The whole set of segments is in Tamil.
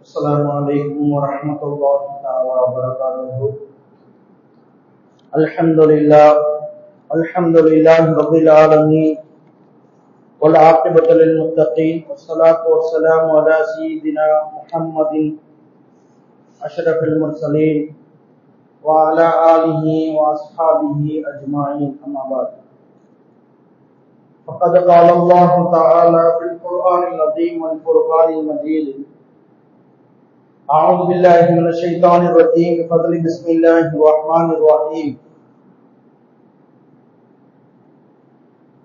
السلام عليكم ورحمة الله تعالى وبركاته. الحمد لله رب العالمين والعاقبة للمتقين والصلاة والسلام على سيدنا محمد أشرف المرسلين وعلى آله وأصحابه أجمعين، أما بعد. فقد قال الله تعالى في القرآن العظيم والفرقان المجيد: أعوذ بالله من الشيطان الرجيم، بفضل بسم الله الرحمن الرحيم.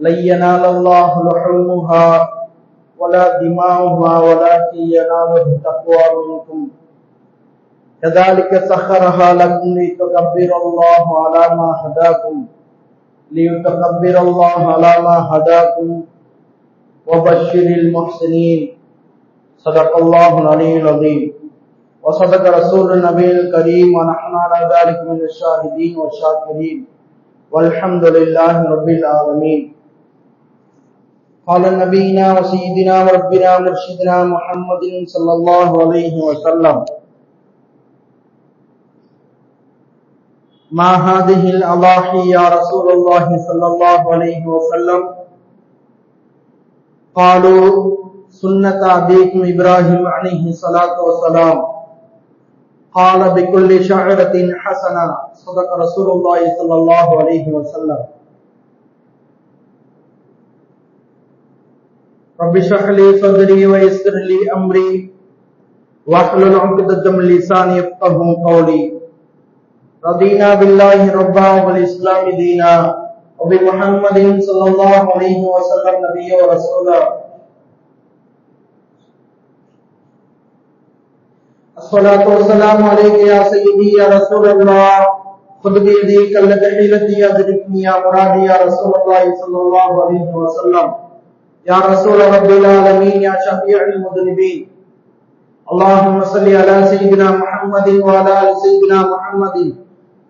لن ينال الله لحومها ولا دماؤها ولكن يناله التقوى منكم كذلك سخرها لكم لتكبروا الله على ما هداكم وبشر المحسنين. صدق الله العلي العظيم وصدق رسول النبي الكريم ونحن على ذلك من الشاهدين والشاكرين والحمد لله رب العالمين. قال نبينا وسيدنا وربنا مرشدنا محمد صلى الله عليه وسلم: ما هذه الأضاحي يا رسول الله صلى الله عليه وسلم؟ قالوا: سنة أبيكم إبراهيم عليه الصلاة والسلام. قال: بكل شعرة حسنة. صدق رسول الله صلى الله عليه وسلم. رب اشرح لي صدري ويسر لي أمري واحلل عقدة من لساني يفقهوا قولي. رضينا بالله ربا وبالإسلام دينا وبمحمد صلى الله عليه وسلم نبيا ورسولا. الصلاة والسلام عليك يا سيدي يا رسول الله، خذ بيدي كالذي حيلتي أدركني يا مرادي يا رسول الله صلى الله عليه وسلم. يا رسول رب العالمين يا شفيع المذنبين، اللهم صل على سيدنا محمد وعلى آل سيدنا محمد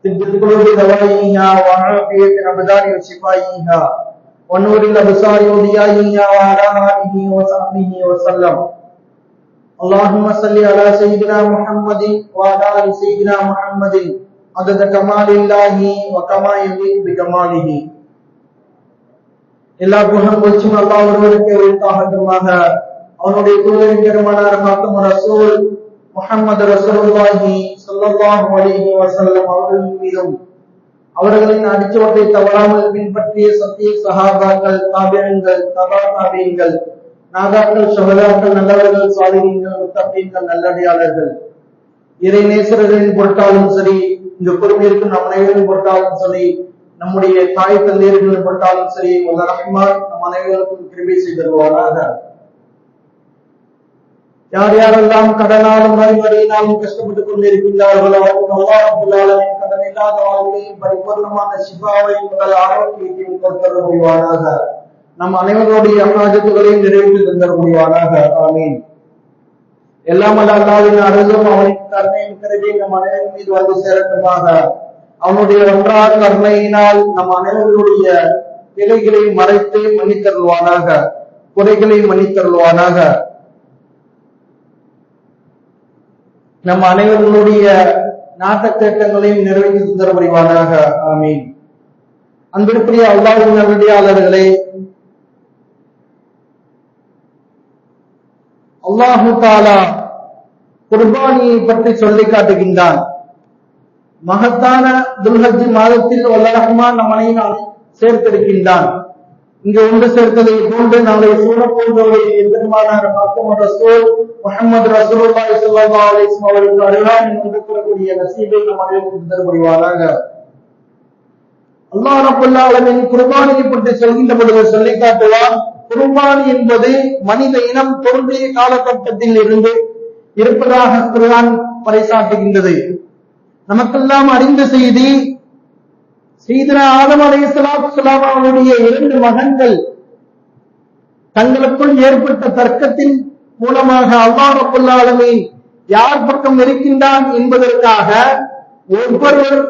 طب القلوب دوائها وعافية الأبدان وشفائها ونور الأبصار وضيائها وعلى آله وصحبه وسلم. اللهم صل على سيدنا محمد وعلى آل سيدنا محمد عدد كمال الله وكما يليق بكماله. எல்லா புகழும் புகழ்ச்சியும் அல்லாஹ் ஒருவருக்கே உரித்தாகட்டுமாக. அவனுடைய தூதரின் காக்கும் ரசூல் முஹம்மது ரசூலுல்லாஹி ஸல்லல்லாஹு அலைஹி வஸல்லம் அவர்களின் மீதும் அவர்களின் அடிச்சுவட்டை தவறாமல் பின்பற்றிய சத்திய சஹாபாக்கள், தாபிஈன்கள், தபா தாபிஈன்கள், நாதாக்கள், ஷஹதாக்கள், நல்லவர்கள், சாலிஹீன்கள், முத்தகீன்கள், நல்லடியாளர்கள், இறை நேசர்களின் பொருட்டாலும் சரி, இங்கு பொறுமையிருக்கும் நம் அனைவரின் பொருட்டாலும் சரி, நம்முடைய தாய் தந்தையர்களின் பொருட்டாலும் சரி, வல்ல ரஹ்மான் நம் அனைவருக்கும் கிருபை செய்தருவாராக. யார் யாரெல்லாம் கடனாலும் வழிமுறையினாலும் கஷ்டப்பட்டுக் கொண்டிருக்கின்றார்களோ அல்லாஹ் ரப்பல் ஆலமீன் கடன் இல்லாத வாழ்க்கையும் பரிபூர்ணமான ஷிஃபாவையும் முதல் ஆரோக்கியத்தையும் கொடுத்தருள் புரிவானாக. நம் அனைவருடைய ஹாஜத்துகளையும் நிறைவேற்றி தந்தருள் புரிவானாக. ஆமீன். எல்லாம் அல்ல அல்லாஹ்வின் அருளும் அவனின் கருணையும் கிருபையும் நம் அனைவரின் மீது வந்து சேரட்டுமாக. அவனுடைய ஒன்றான கருணையினால் நம் அனைவருடைய பிழைகளை மறைத்து மன்னித்தருள்வானாக, குறைகளை மன்னித்தருள்வானாக. நம் அனைவர்களுடைய நாட்டத்தேட்டங்களையும் நிறைவேற்றி தந்தர புரிவானாக. ஆமீன். அன்பிற்குரிய அல்லாஹ்வின் நல்லடியாளர்களே, அல்லாஹு தஆலா குர்பானியை பற்றி சொல்லி காட்டுகின்றான். மகத்தான துல்ஹஜ் மாதத்தில் வல்ல ரஹ்மான் நம் அனைவரையும் சேர்த்திருக்கின்றான். இங்கு ஒன்று சேர்த்ததை போன்று நாளை சூழப்போன்றவை எம்பெருமானார் காக்கும் ரசூல் முஹம்மது ரசூலுல்லாஹி ஸல்லல்லாஹு அலைஹி வஸல்லம் அவர்கள் அருளால் ஒன்று கூறக்கூடிய நசீபை நம் அனைவருக்கும் தருவாராக. அல்லாஹ் ரப்பல் ஆலமீன் குர்பானியை பற்றி சொல்கின்ற பொழுது சொல்லி காட்டுவான், குர்பானி என்பது மனித இனம் தோன்றிய காலகட்டத்தில் இருந்து இருப்பதாக குர்ஆன் பறைசாட்டுகின்றது. நமக்கெல்லாம் அறிந்த செய்தி, சையதுனா ஆதம் அலைஹிஸ்ஸலாத்து வஸ்ஸலாம் அவருடைய 2 மகன்கள் தங்களுக்குள் ஏற்பட்ட தர்க்கத்தின் மூலமாக அல்லாஹ் ரப்பல் ஆலமீன் யார் பக்கம் இருக்கின்றான் என்பதற்காக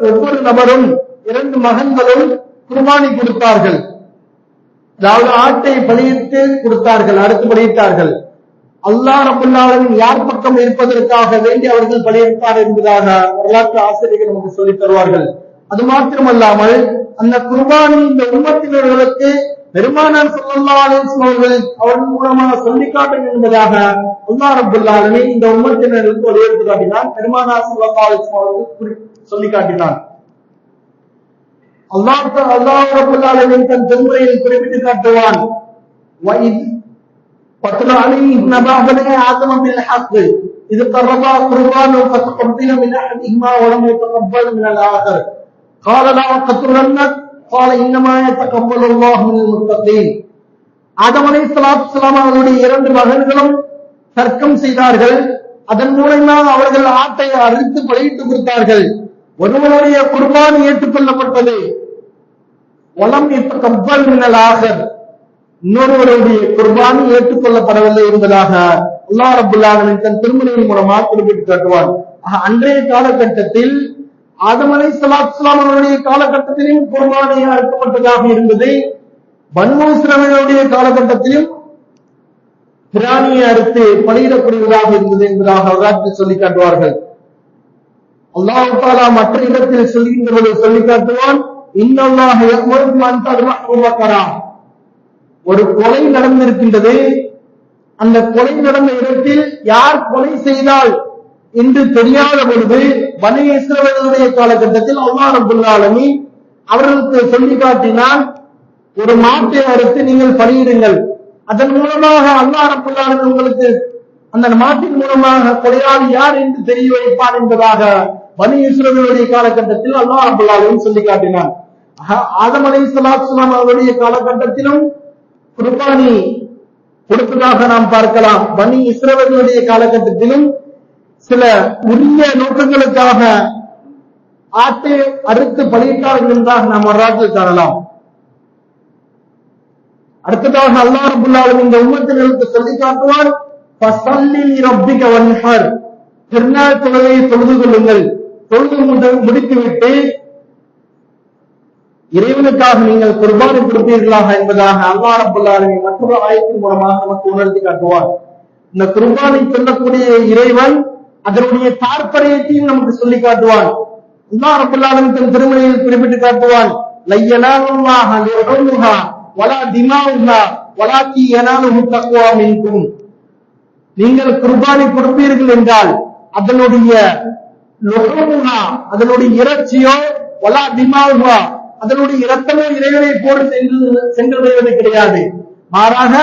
ஒவ்வொரு நபரும் 2 மகன்களும் குர்பானி கொடுத்தார்கள். அதாவது ஆட்டை பலியிட்டு கொடுத்தார்கள், அறுத்து பலியிட்டார்கள். அல்லாஹ் ரப்பல் ஆலமீன் யார் பக்கம் இருப்பதற்காக வேண்டி அவர்கள் பலியிட்டார் என்பதாக வரலாற்று ஆசிரியர்கள் நமக்கு சொல்லித் தருவார்கள். அது மாத்திரமல்லாமல் அந்த குர்பானி இந்த உம்மத்தினர்களுக்கு பெருமானார் ஸல்லல்லாஹு அலைஹி வஸல்லம் அவர்கள் அவர்கள் மூலமாக சொல்லிக் காட்டுங்கள் என்பதாக அல்லாஹ் ரப்பல் ஆலமீன் இந்த உம்மத்தினர்களுக்கு வலியுறுத்தி காட்டினான். பெருமானார் ஸல்லல்லாஹு அலைஹி வஸல்லம் அவர்கள் சொல்லிக் காட்டினான். அல்லாஹ் ரப்பல் ஆலமீன் தன் திருமுறையில் குறிப்பிட்டு காட்டுவான். فَاتْلُ عَلَيْهِمْ نَبَأَ بَنِي آدَمَ بِالْحَقِّ إِذْ قَرَّبَا قُرْبَانًا فَتُقُبِّلَ مِنْ أَحَدِهِمَا وَلَمْ يُتَقَبَّلْ مِنَ الْآخَرِ قَالَ لَأَقْتُلَنَّكَ قَالَ إِنَّمَا يَتَقَبَّلُ اللَّهُ مِنَ الْمُتَّقِينَ. ஆதம் அலைஹிஸ்ஸலாம் அவர்களுடைய 2 மகன்களும் தர்க்கம் செய்தார்கள். அதன் மூலமாக அவர்கள் ஆட்டை அறுத்து பலியிட்டு கொடுத்தார்கள். ஒருவருடைய குர்பானி ஏற்றுக்கொள்ளப்பட்டது. வலம் யத்தகப்பல் மினல் ஆகர், இன்னொருவருடைய குர்பானி ஏற்றுக்கொள்ளப்படவில்லை என்பதாக அல்லாஹ் ரப்பல் ஆலமீன் தன் திருமறையின் மூலமாக குறிப்பிட்டு காட்டுவார். அன்றைய காலகட்டத்தில் ஆதம் அலைஹிஸ்ஸலாம் அவருடைய காலகட்டத்திலும் குர்பானி அறுக்கப்பட்டதாக இருந்தது. பனூ இஸ்ரவேலுடைய காலகட்டத்திலும் பிராணியை அறுத்து பலியிடக்கூடியதாக இருந்தது என்பதாக வரலாற்று சொல்லி காட்டுவார்கள். அல்லாஹ் தஆலா மற்ற இடத்தில் சொல்கின்ற போது சொல்லி காட்டுவான், இன்னல்லாஹ யஅமுருக்கும் அன் தذبحوا பக்கரா. ஒரு கொலை நடந்திருக்கின்றது. அந்த கொலை நடந்த இடத்தில் யார் கொலை செய்தால் என்று தெரியாத பொழுது பனி இஸ்ரவேலுடைய காலகட்டத்தில் அல்லாஹ் ரப்பல் ஆலமீன் அவர்களுக்கு சொல்லி காட்டினான், ஒரு மாட்டை அறுத்து நீங்கள் பலியிடுங்கள். அதன் மூலமாக அல்லாஹ் ரப்பல் ஆலமீன் உங்களுக்கு அந்த மாட்டின் மூலமாக கொலையாளி யார் என்று தெரிய வைப்பான் என்பதாக பனி இஸ்ரவேலுடைய காலகட்டத்தில் அல்லாஹ் ரப்பல் ஆலமீன் சொல்லி காட்டினான். ஆதம் அலைஹிஸ்ஸலாம் அவருடைய காலகட்டத்திலும் குர்பானி கொடுத்ததாக நாம் பார்க்கலாம். பனி இஸ்ரவேலுடைய காலகட்டத்திலும் சில உரிய நோக்கங்களுக்காக ஆட்டை அறுத்து பலியிட்டார்கள் என்றாக நாம் வரலாற்றில் காணலாம். அடுத்ததாக அல்லாஹ் ரப்பல் ஆலமீன் இந்த உம்மத்தினருக்கு சொல்லி காட்டுவான், ஃபஸல்லி ரப்பிக வன்ஹர், பெருநாள் தொழுகையை தொழுது கொள்ளுங்கள். தொழுது முடித்துவிட்டு இறைவனுக்காக நீங்கள் குர்பானி கொடுப்பீர்களாக என்பதாக அல்லாஹ் ரப்பல் ஆலமீன் மற்றொரு ஆயத்தின் மூலமாக நமக்கு உணர்த்தி காட்டுவார். இந்த குர்பானை சொல்லக்கூடிய இறைவன் அதனுடைய தாற்பயத்தையும் நமக்கு சொல்லி காட்டுவான். அல்லாஹ் ரப்பல் ஆலமீன் தன் திருமறையில் குறிப்பிட்டு காட்டுவான், லய்யனாலுல்லாஹ லிஹுமுஹா வலா திமாஉஹா வலாக்கி யனாலுஹு தக்வா மின்கும். நீங்கள் குர்பானி கொடுப்பீர்கள் என்றால் அதனுடைய லுஹுமுஹா, அதனுடைய இறைச்சியோ, வலா திமாஉஹா, அதனுடைய இரத்தமோ இறைவனை போல் சென்றடைவது கிடையாது. மாறாக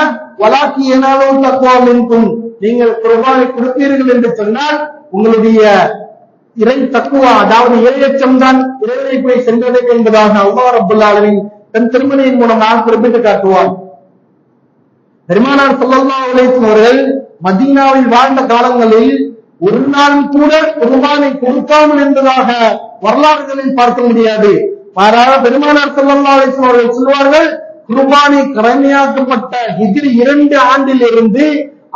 வலாக்கி யனாலுஹு தக்வா மின்கும், நீங்கள் குர்பானை கொடுப்பீர்கள் என்று சொன்னால் உங்களுடைய இறை தக்குவா, அதாவது இறையச்சம் தான் இறைவனை போய் சென்றடையும் என்பதாக அல்லாஹ் ரப்பல் ஆலமீன் தன் திருமறையின் மூலமாக குறிப்பிட்டு காட்டுவார். பெருமானார் ஸல்லல்லாஹு அலைஹி வஸல்லம் அவர்கள் மதீனாவில் வாழ்ந்த காலங்களில் ஒரு நாள் கூட குர்பானை கொடுக்காமல் என்பதாக வரலாறுகளில் பார்க்க முடியாது. மாறாக பெருமானார் ஸல்லல்லாஹு அலைஹி வஸல்லம் அவர்கள் சொல்வார்கள், குர்பானி கடமையாக்கப்பட்ட ஹிஜ்ரி 2 ஆண்டில் இருந்து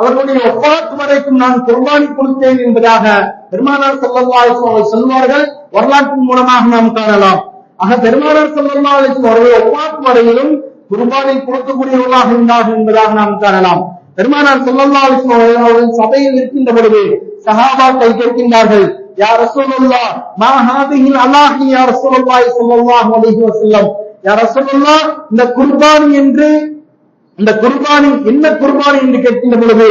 அவர்களுடைய வஃபாத் வரைக்கும் நான் குர்பானி கொடுத்தேன் என்பதாக பெருமானார் ஸல்லல்லாஹு அலைஹி வஸல்லம் அவர்கள் சொல்வார்கள். வரலாற்றின் மூலமாக நாம் காணலாம். ஆக பெருமானார் ஸல்லல்லாஹு அலைஹி வஸல்லம் அவர்கள் வஃபாத் வரையிலும் குர்பானை கொடுக்கக்கூடியவர்களாக இருந்தார்கள் என்பதாக நாம் காணலாம். பெருமானார் ஸல்லல்லாஹு அலைஹி வஸல்லம் அவர்கள் சபையில் இருக்கின்ற பொழுது சஹாபாக்கள் கேட்கின்றார்கள், யா ரசூலுல்லாஹ் மா ஹாதிஹில் அலாஹி யா ரசூலுல்லாஹி ஸல்லல்லாஹு அலைஹி வஸல்லம், யா ரசூலுல்லாஹ் இந்த குர்பானி என்று, இந்த குர்பானி என்ன குர்பானி என்று கேட்கின்ற பொழுது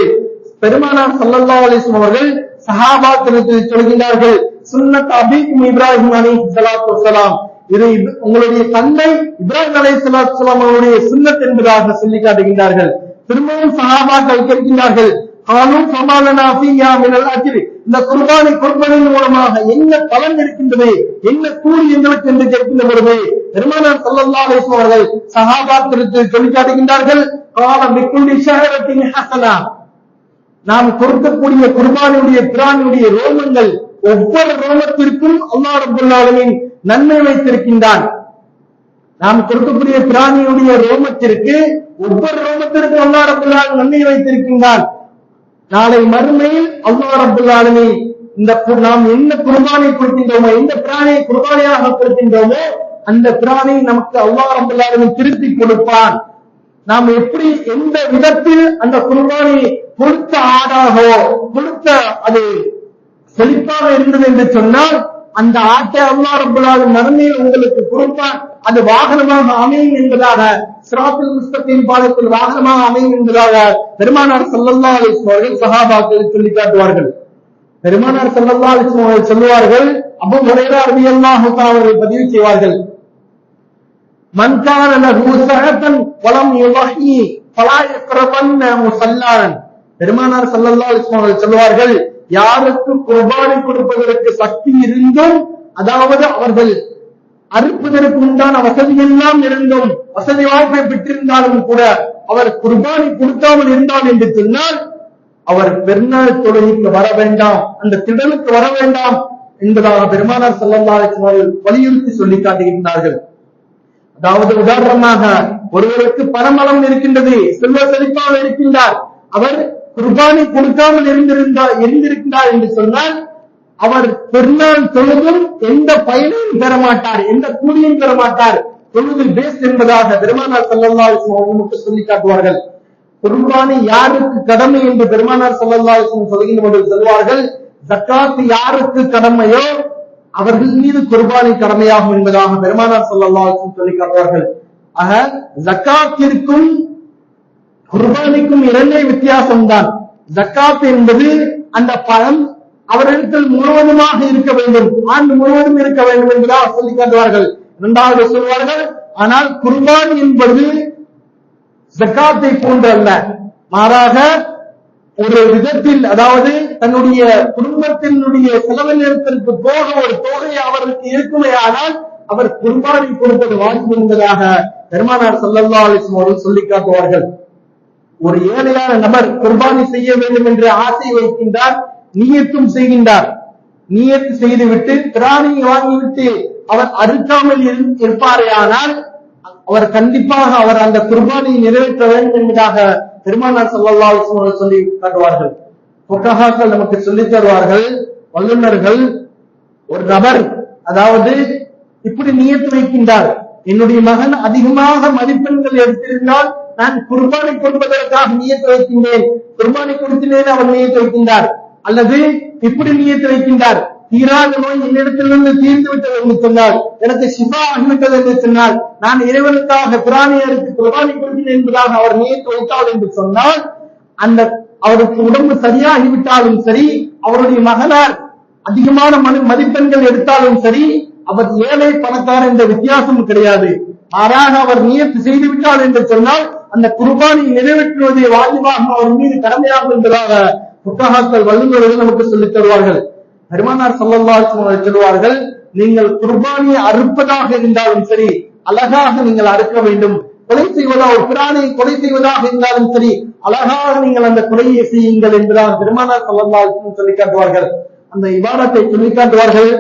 பெருமானார் ஸல்லல்லாஹு அலைஹி வஸல்லம் அவர்கள் சஹாபாக்களுக்கு சொல்கின்றார்கள், சுன்னத் அபீக்கும் இப்ராஹிம் அலைஹிஸ்ஸலாத்து வஸ்ஸலாம், இது உங்களுடைய தந்தை இப்ராஹிம் அலைஹிஸ்ஸலாத்து வஸ்ஸலாம் அவருடைய சுன்னத் என்பதாக சொல்லி காட்டுகின்றார்கள். திரும்பவும் சஹாபாக்கள் கேட்கின்றார்கள், காலும் ஃபமாலனா ஃபியா மினல் அஜ்ர், இந்த குர்பானின் மூலமாக என்ன பலன் இருக்கின்றது, என்ன கூலி எங்களுக்கு என்று கேட்கின்ற பொழுது பெருமானார் ஸல்லல்லாஹு அலைஹி வஸல்லம் அவர்கள் சஹாபாக்களுக்கு சொல்லி காட்டுகின்றார்கள், கால பிக்குல்லி ஷஹரத்தின் ஹஸனா, நாம் கொடுக்கக்கூடிய குர்பானியுடைய பிராணியுடைய ரோமங்கள் ஒவ்வொரு ரோமத்திற்கும் அல்லாஹ் ரப்பல் ஆலமீன் நன்மை வைத்திருக்கின்றான். நாம் கொடுக்கக்கூடிய பிராணியுடைய ரோமத்திற்கு ஒவ்வொரு ரோமத்திற்கும் அல்லாஹ் ரப்பல் ஆலமீன் நன்மை வைத்திருக்கின்றான். நாளை மறுமையில் அல்லாஹ் ரப்பல் ஆலமீன் இந்த நாம் என்ன குர்பானை கொடுக்கின்றோமோ, எந்த பிராணியை குர்பானியாக கொடுக்கின்றோமோ அந்த பிராணியை நமக்கு அல்லாஹ் ரப்பல் ஆலமீன் திருப்பி கொடுப்பான். நாம் எப்படி எந்த விதத்தில் அந்த குர்பானி கொடுத்த ஆடாகவோ கொடுத்த அது செழிப்பாக இருந்தது என்று சொன்னால் அந்த ஆட்டை அல்லாஹ் ரப்பல் ஆலமீன் மறுமையில் உங்களுக்கு கொடுப்பான், அது வாகனமாக அமையும் என்பதாக சிராத்துல் முஸ்தகீம் பாடத்தில் வாகனமாக அமையும் என்பதாக பெருமானார் ஸல்லல்லாஹு அலைஹி வஸல்லம் அவர்கள் சஹாபாக்களுக்கு சொல்லி காட்டுவார்கள். பெருமானார் ஸல்லல்லாஹு அலைஹி வஸல்லம் அவர்கள் சொல்லுவார்கள், அபூ ஹுரைரா ரலியல்லாஹு தஆலா அவர்கள் பதிவு செய்வார்கள், மன் கான லஹு ஸஅத்தன் வலம் யுலஹி ஃபலா யக்ரபன்ன முஸல்லான். பெருமானார் ஸல்லல்லாஹு அலைஹி வஸல்லம் அவர்கள் சொல்வார்கள், யாருக்கு குர்பானி கொடுப்பதற்கு சக்தி இருந்தும், அதாவது அவர்கள் அறுப்பதற்கு உண்டான வசதி எல்லாம் இருந்தும் வசதி வாய்ப்பை பெற்றிருந்தாலும் கூட அவர் குர்பானி கொடுக்காமல் இருந்தால் என்று சொன்னால் அவர் பெருநாள் தொழுகைக்கு வர வேண்டாம், அந்த திடலுக்கு வர வேண்டாம் என்பதாக பெருமானார் ஸல்லல்லாஹு அலைஹி வஸல்லம் வலியுறுத்தி சொல்லி காட்டுகின்றார்கள். அதாவது உதாரணமாக ஒருவருக்கு பணமளம் இருக்கின்றது, செல்வ செழிப்பாக இருக்கின்றார், அவர் குர்பானி கொடுக்காமல் இருந்திருக்கின்றார் என்று சொன்னால் அவர் பெருநாள் தொழுதும் எந்த பயனையும் பெற மாட்டார், எந்த கூலியும் பெற மாட்டார். தொழுது பேஸ் என்பதாக பெருமானார் ஸல்லல்லாஹு அலைஹி வஸல்லம் சொல்லி காட்டுவார்கள். குர்பானி யாருக்கு கடமை என்று பெருமானார் ஸல்லல்லாஹு அலைஹி வஸல்லம் சொல்கின்ற போது சொல்வார்கள், ஜக்காத் யாருக்கு கடமையோ அவர்கள் மீது குர்பானி கடமையாகும் என்பதாக பெருமானார் ஸல்லல்லாஹு அலைஹி வஸல்லம் சொல்லி காட்டுவார்கள். ஆக ஜக்காத்திற்கும் குர்பானிக்கும் இரண்டே வித்தியாசம்தான். ஜக்காத் என்பது அந்த பணம் அவரிடத்தில் முழுவதுமாக இருக்க வேண்டும், ஆண்டு முழுவதும் இருக்க வேண்டும் என்பதாக சொல்லி காட்டுவார்கள். இரண்டாவது சொல்வார்கள், ஆனால் குர்பானி என்பது ஜக்காத்தை போன்று அல்ல, மாறாக ஒரு விதத்தில், அதாவது தன்னுடைய குடும்பத்தினுடைய செலவினத்திற்கு போக ஒரு தொகை அவருக்கு இருக்குமே, ஆனால் அவர் குர்பானி கொடுப்பது வாஜிப் என்பதாக பெருமானார் ஸல்லல்லாஹு அலைஹி வஸல்லம் அவர்கள் சொல்லி காட்டுவார்கள். ஒரு ஏழையான நபர் குர்பானி செய்ய வேண்டும் என்று ஆசை வைக்கின்றார், நியத்தும் செய்கின்றார். நியத்து செய்துவிட்டு பிராணியை வாங்கிவிட்டு அவர் அறுக்காமல் இருப்பாரே, ஆனால் அவர் கண்டிப்பாக அவர் அந்த குர்பானியை நிறைவேற்ற வேண்டும் என்பதாக பெருமானார் ஸல்லல்லாஹு அலைஹி வஸல்லம் சொல்லி காட்டுவார்கள். ஃபுகஹாக்கள் நமக்கு சொல்லித் தருவார்கள், வல்லுநர்கள், ஒரு நபர் அதாவது இப்படி நியத்து வைக்கின்றார், என்னுடைய மகன் அதிகமாக மதிப்பெண்கள் எடுத்திருந்தால் நான் குர்பானி கொடுப்பதற்காக நியத்து வைக்கின்றேன், குர்பானி கொடுத்தினேன் அவர் நியத்து வைக்கின்றார். அல்லது இப்படி நியத்து வைக்கின்றார், தீராத நோய் என்னிடத்திலிருந்து தீர்ந்து விட்டது என்று சொன்னால், எனக்கு ஷிஃபா ஆகிவிட்டது என்று சொன்னால் நான் இறைவனுக்காக பிராணியருக்கு குர்பானி கொடுக்கிறேன் என்பதாக அவர் நியத்து வைத்தால் என்று சொன்னால், அந்த அவருக்கு உடம்பு சரியாகிவிட்டாலும் சரி, அவருடைய மகனார் அதிகமான மதிப்பெண்கள் எடுத்தாலும் சரி, அவர் ஏழை பணக்காரர் என்ற வித்தியாசம் கிடையாது. மாறாக அவர் நியத்து செய்து விட்டார் என்று சொன்னால் அந்த குர்பானி நிறைவேற்றுவதை வாஜிபாக அவர் மீது கடமையாகும் என்பதாக ஃபுகஹாக்கள் வல்லுநர்கள் நமக்கு சொல்லித் தருவார்கள். பெருமானார் ஸல்லல்லாஹு அலைஹி வஸல்லம் சொல்வார்கள், நீங்கள் குர்பானியை அறுப்பதாக இருந்தாலும் சரி அழகாக நீங்கள் அறுக்க வேண்டும், கொலை செய்வதாக ஒரு பிராணியை கொலை செய்வதாக இருந்தாலும் சரி அழகாக நீங்கள் அந்த கொலையை செய்யுங்கள் என்பதாக பெருமானார் ஸல்லல்லாஹு அலைஹி வஸல்லம் சொல்லி காட்டுவார்கள். அந்த இபாதத்தை சொல்லி காட்டுவார்கள்,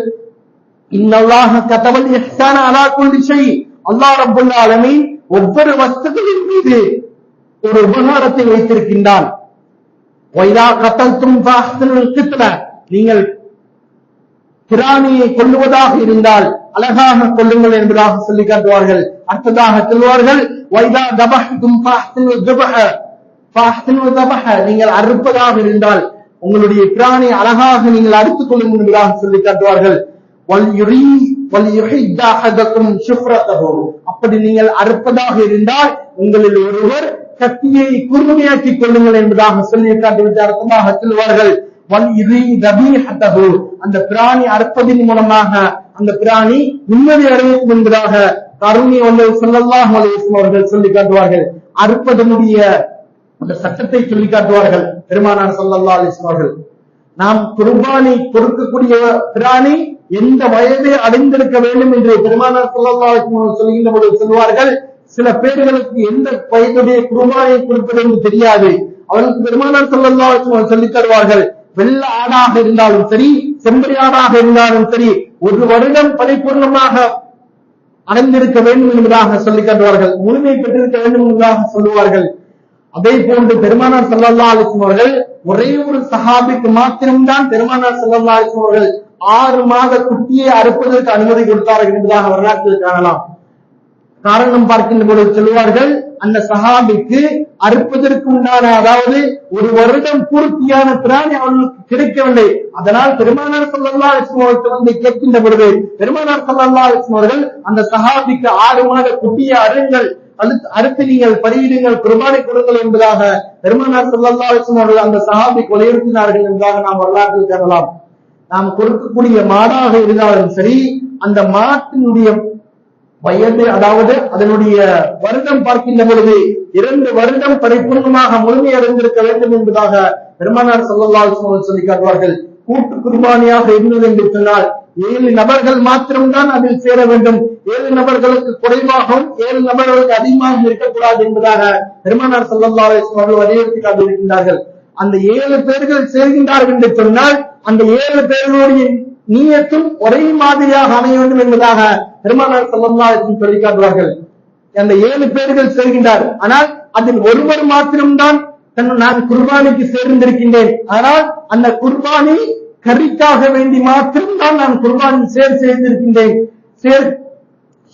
இன்னல்லாஹ கதபல் இஹ்சான அலா குல்லி ஷை, அல்லாஹ் ரப்பல் ஆலமீன் ஒவ்வொரு வஸ்துகளின் மீது ஒரு உபகாரத்தை வைத்திருக்கின்றான். வைதா கத்தல்தும் ஃபஅஹ்சினுல் கித்ல, நீங்கள் பிராணியை கொல்லுவதாக இருந்தால் அழகாக கொல்லுங்கள் என்பதாக சொல்லி காட்டுவார்கள். அடுத்ததாக சொல்வார்கள், வைதா தபஹ்தும் ஃபஅஹ்சினுல் தபஹ, ஃபஅஹ்சினுல் தபஹ, நீங்கள் அறுப்பதாக இருந்தால் உங்களுடைய பிராணி அழகாக நீங்கள் அறுத்துக் கொள்ளுங்கள் என்பதாக சொல்லி காட்டுவார்கள். அப்படி நீங்கள் அறுப்பதாக இருந்தால் உங்களில் ஒருவர் கத்தியை கூர்மையாக்கிக் கொள்ளுங்கள் என்பதாக சொல்லி காட்டிவிட்டு அர்த்தமாக சொல்வார்கள், அந்த பிராணி அறுப்பதின் மூலமாக அந்த பிராணி நிம்மதி அடையும் என்பதாக கருணை ஸல்லல்லாஹு அலைஹி வஸல்லம் அவர்கள் சொல்லி காட்டுவார்கள். அறுப்பதனுடைய அந்த சட்டத்தை சொல்லி காட்டுவார்கள் பெருமானார் ஸல்லல்லாஹு அலைஹி வஸல்லம் அவர்கள். நாம் குர்பானி கொடுக்கக்கூடிய பிராணி எந்த வயதை அடைந்திருக்க வேண்டும் என்று பெருமானார் ஸல்லல்லாஹு அலைஹி வஸல்லம் சொல்கின்ற போது சொல்வார்கள், சில பேர்களுக்கு எந்த வயதுடைய குர்பானியை கொடுப்பது என்று தெரியாது, அவர்களுக்கு பெருமானார் ஸல்லல்லாஹு அலைஹி வஸல்லம் சொல்லித் தருவார்கள், வெள்ள ஆடாக இருந்தாலும் சரி செம்பரி ஆடாக இருந்தாலும் சரி 1 வருடம் பரிபூர்ணமாக அடைந்திருக்க வேண்டும் என்பதாக சொல்லி காட்டுவார்கள், முழுமை பெற்றிருக்க வேண்டும் என்பதாக சொல்லுவார்கள். அதே போன்று பெருமானார் ஸல்லல்லாஹு அலைஹி வஸல்லம் அவர்கள் ஒரே ஒரு சஹாபிக்கு மாத்திரம்தான் பெருமானார் ஸல்லல்லாஹு அலைஹி வஸல்லம் அவர்கள் 6 மாத குட்டியை அறுப்பதற்கு அனுமதி கொடுத்தார்கள் என்பதாக வரலாற்றில் காணலாம். காரணம் பார்க்கின்ற போது சொல்லுவார்கள், அந்த சஹாபிக்கு அறுப்பதற்கு உண்டான, அதாவது ஒரு வருடம் பூர்த்தியான பிராணி அவர்களுக்கு கிடைக்கவில்லை. அதனால் பெருமானார் ஸல்லல்லாஹு அலைஹி வஸல்லம் வந்து கேட்கின்ற பொழுது பெருமானார் ஸல்லல்லாஹு அலைஹி வஸல்லம் அவர்கள் அந்த சஹாபிக்கு 6 மாத குட்டியை அறுத்து நீங்கள் பலியிடுங்கள், குர்பானை கொடுங்கள் என்பதாக பெருமானார் ஸல்லல்லாஹு அலைஹி வஸல்லம் அவர்கள் அந்த சஹாபிக்கு வலியுறுத்தினார்கள் என்பதாக நாம் வரலாற்றில் காணலாம். நாம் கொடுக்கக்கூடிய மாடாக இருந்தாலும் சரி, அந்த மாட்டினுடைய வயது, அதாவது அதனுடைய வருடம் பார்க்கின்ற பொழுது 2 வருடம் பரிபூர்ணமாக முழுமையடைந்திருக்க வேண்டும் என்பதாக பெருமானார் ஸல்லல்லாஹு அலைஹி வஸல்லம் சொல்லி காட்டுவார்கள். கூட்டு குர்பானியாக இருந்தது என்று சொன்னால் 7 நபர்கள் மாத்திரம்தான் அதில் சேர வேண்டும். 7 நபர்களுக்கு குறைவாகவும் 7 நபர்களுக்கு அதிகமாக இருக்கக்கூடாது என்பதாக பெருமானார் ஸல்லல்லாஹு அலைஹி வஸல்லம் அவர்கள் வலியுறுத்தி காட்டியிருக்கின்றார்கள். அந்த 7 பேர்கள் சேர்கின்றார்கள் என்று சொன்னால் அந்த 7 பேர்களுடைய நீயத்தும் ஒரே மாதிரியாக அமைய வேண்டும் என்பதாக பெருமானார் ஸல்லல்லாஹு அலைஹி வஸல்லம் சொல்லி காட்டுவார்கள். அந்த 7 பேர்கள் சேர்கின்றார், ஆனால் அதில் ஒருவர் மாத்திரம்தான் நான் குர்பானிக்கு சேர்ந்திருக்கின்றேன், ஆனால் அந்த குர்பானி கறிக்காக வேண்டி மாத்திரம்தான் நான் குர்பானி சேர்ந்திருக்கின்றேன்,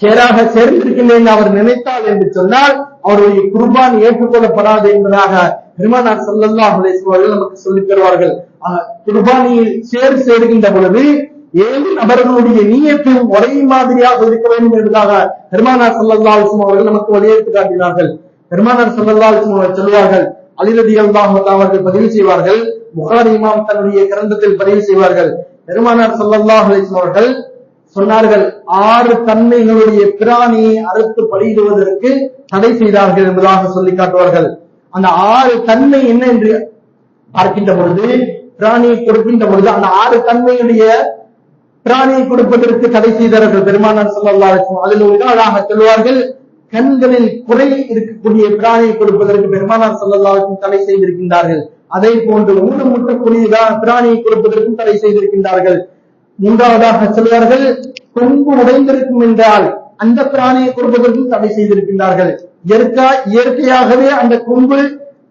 சேராக சேர்ந்திருக்கின்றேன் அவர் நினைத்தால் என்று சொன்னால் அவருடைய குர்பான் ஏற்றுக்கொள்ளப்படாது என்பதாக பெருமானார் ஸல்லல்லாஹு அலைஹி வஸல்லம் நமக்கு சொல்லித் தருவார்கள். குர்பானியில் சேர்கின்ற பொழுது 7 நபர்களுடைய நீயத்தும் ஒரே மாதிரியாக இருக்க வேண்டும் என்பதாக பெருமானார் ஸல்லல்லாஹு அலைஹி வஸல்லம் அவர்கள் நமக்கு வலியுறுத்தி காட்டினார்கள். பெருமானார் ஸல்லல்லாஹு அலைஹி வஸல்லம் அவர்கள் சொல்வார்கள், அலி ரலியல்லாஹு அன்ஹு அவர்கள் பதிவு செய்வார்கள், புகாரி இமாம் தன்னுடைய கிரந்தத்தில் பதிவு செய்வார்கள், பெருமானார் ஸல்லல்லாஹு அலைஹி வஸல்லம் அவர்கள் சொன்னார்கள், 6 தன்மைகளுடைய பிராணியை அறுத்து பலியிடுவதற்கு தடை செய்தார்கள் என்பதாக சொல்லி காட்டுவார்கள். அந்த 6 தன்மை என்ன என்று பார்க்கின்ற பொழுது, பிராணியை கொடுக்கின்ற பொழுது அந்த 6 தன்மையுடைய பிராணியை கொடுப்பதற்கு தடை செய்தார்கள் பெருமானார் ஸல்லல்லாஹு அலைஹி வஸல்லம். அதில் உதாரணமாக சொல்வார்கள், கண்களில் குறை இருக்கக்கூடிய பிராணியை கொடுப்பதற்கு பெருமானார் ஸல்லல்லாஹு அலைஹி வஸல்லம் தடை செய்திருக்கின்றார்கள். அதே போன்று ஊனமுட்டக்கூடிய பிராணியை கொடுப்பதற்கும் தடை செய்திருக்கின்றார்கள். மூன்றாவதாக சொல்வார்கள், கொம்பு உடைந்திருக்கும் என்றால் அந்த பிராணியை கொடுப்பதற்கும் தடை செய்திருக்கின்றார்கள். இயற்கையாகவே அந்த கொம்பு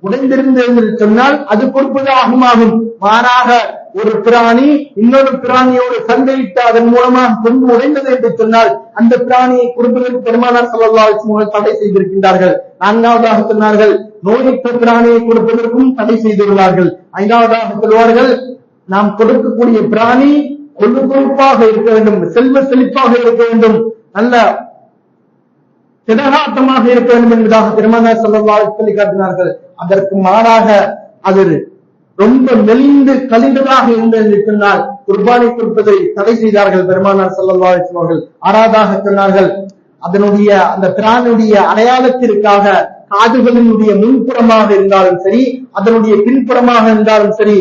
உடைந்திருந்தது என்று சொன்னால் அது கொடுப்பது ஆகுமாகும். மாறாக ஒரு பிராணி இன்னொரு பிராணியோடு சண்டையிட்டு அதன் மூலமாக கொம்பு உடைந்தது என்று சொன்னால் அந்த பிராணியை கொடுப்பதற்கு பெருமானார் ஸல்லல்லாஹு அலைஹி வஸல்லம் தடை செய்திருக்கின்றார்கள். 4வதாக சொன்னார்கள், நோயற்ற பிராணியை கொடுப்பதற்கும் தடை செய்துள்ளார்கள். 5வதாக சொல்வார்கள், நாம் கொடுக்கக்கூடிய பிராணி கொழுப்பாக இருக்க வேண்டும், செல்வ செழிப்பாக இருக்க வேண்டும், நல்ல திடகாட்டமாக இருக்க வேண்டும் என்பதாக பெருமானார் ஸல்லல்லாஹு அலைஹி வஸல்லம் சொல்லி காட்டினார்கள். அதற்கு மாறாக அது ரொம்ப மெலிந்து கழிந்ததாக இருந்தது என்று சொன்னால் குர்பானை கொடுப்பதை தடை செய்தார்கள் பெருமானார் ஸல்லல்லாஹு அலைஹி வஸல்லம் அவர்கள். 6வதாக சொன்னார்கள், அதனுடைய அந்த பிராணியுடைய அடையாளத்திற்காக காதுகளினுடைய முன்புறமாக இருந்தாலும் சரி, அதனுடைய பின்புறமாக இருந்தாலும் சரி,